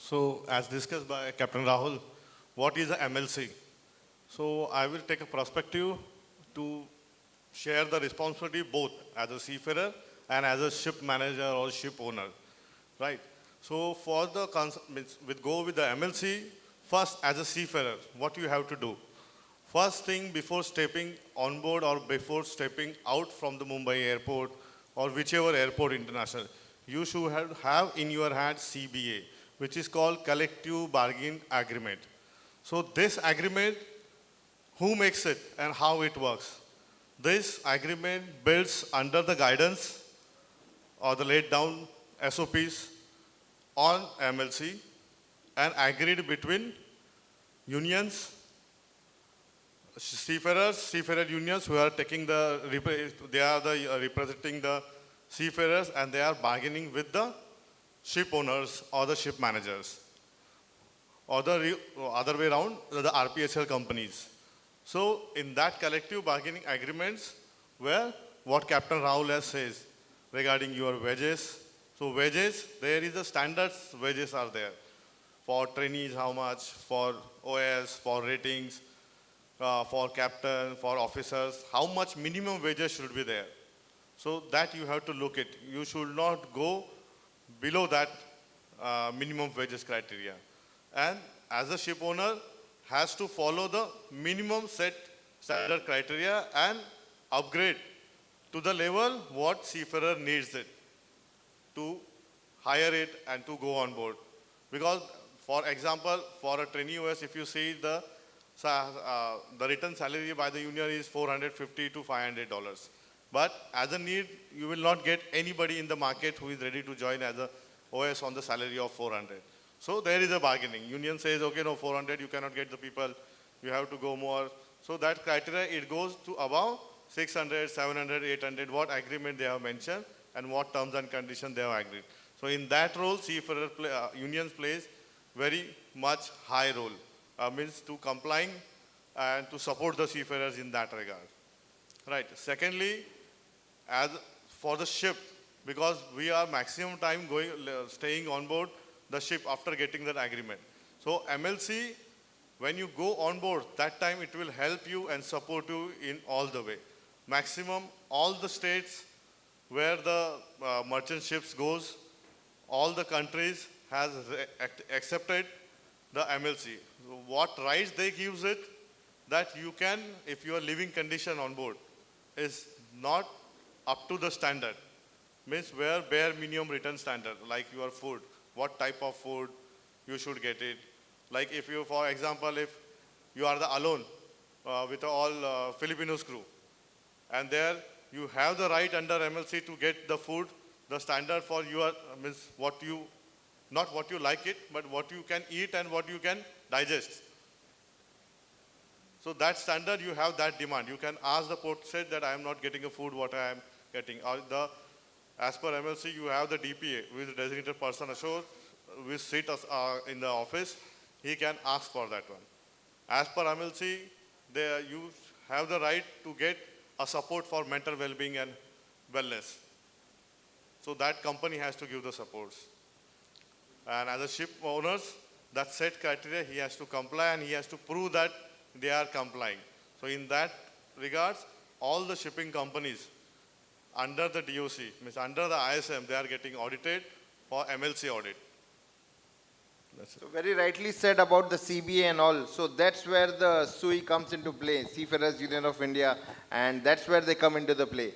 So, as discussed by Captain Rahul, what is a MLC? So, I will take a perspective to share the responsibility both as a seafarer and as a ship manager or ship owner, right? So, for the go with the MLC, first as a seafarer, what you have to do? First thing before stepping on board or before stepping out from the Mumbai airport or whichever airport international, you should have in your hand CBA, which is called Collective Bargain Agreement. So this agreement, who makes it and how it works? This agreement builds under the guidance or the laid down SOPs on MLC and agreed between unions, seafarer unions who are taking they are representing the seafarers and they are bargaining with the ship owners or the ship managers or the other way around, the RPSL companies. So in that collective bargaining agreements where what Captain Rahul has says regarding your wages. So wages, there is a standards wages are there. For trainees, how much, for OS, for ratings, for captain, for officers, how much minimum wages should be there. So that you have to look at. You should not go below that minimum wages criteria. And as a ship owner, has to follow the minimum set standard criteria and upgrade to the level what seafarer needs it to hire it and to go on board. Because for example, for a trainee OS, if you see the return salary by the union is $450 to $500. But as a need, you will not get anybody in the market who is ready to join as a OS on the salary of 400. So there is a bargaining. Union says, okay, no, 400, you cannot get the people. You have to go more. So that criteria, it goes to above 600, 700, 800, what agreement they have mentioned and what terms and conditions they have agreed. So in that role, seafarer unions plays very much high role. Means to complying and to support the seafarers in that regard. Right. Secondly, as for the ship, because we are maximum time staying on board the ship after getting that agreement. So MLC, when you go on board, that time it will help you and support you in all the way. Maximum, all the states where the merchant ships goes, all the countries has accepted the MLC. So what rights they gives it, that you can, if your living condition on board is not up to the standard, means where bare minimum return standard, like your food, what type of food you should get it. Like if you, for example, if you are the alone with all Filipinos crew, and there you have the right under MLC to get the food, the standard for your, means what you, not what you like it, but what you can eat and what you can digest. So that standard, you have that demand. You can ask the port state that I am not getting a food what I am getting. Or as per MLC, you have the DPA, who is the designated person ashore, which sit in the office. He can ask for that one. As per MLC, you have the right to get a support for mental well-being and wellness. So that company has to give the supports. And as a ship owners, that set criteria, he has to comply and he has to prove that they are complying. So in that regards, all the shipping companies under the DOC, means under the ISM, they are getting audited for MLC audit. So very rightly said about the CBA and all. So that's where the SUI comes into play, Seafarers Union of India, and that's where they come into the play.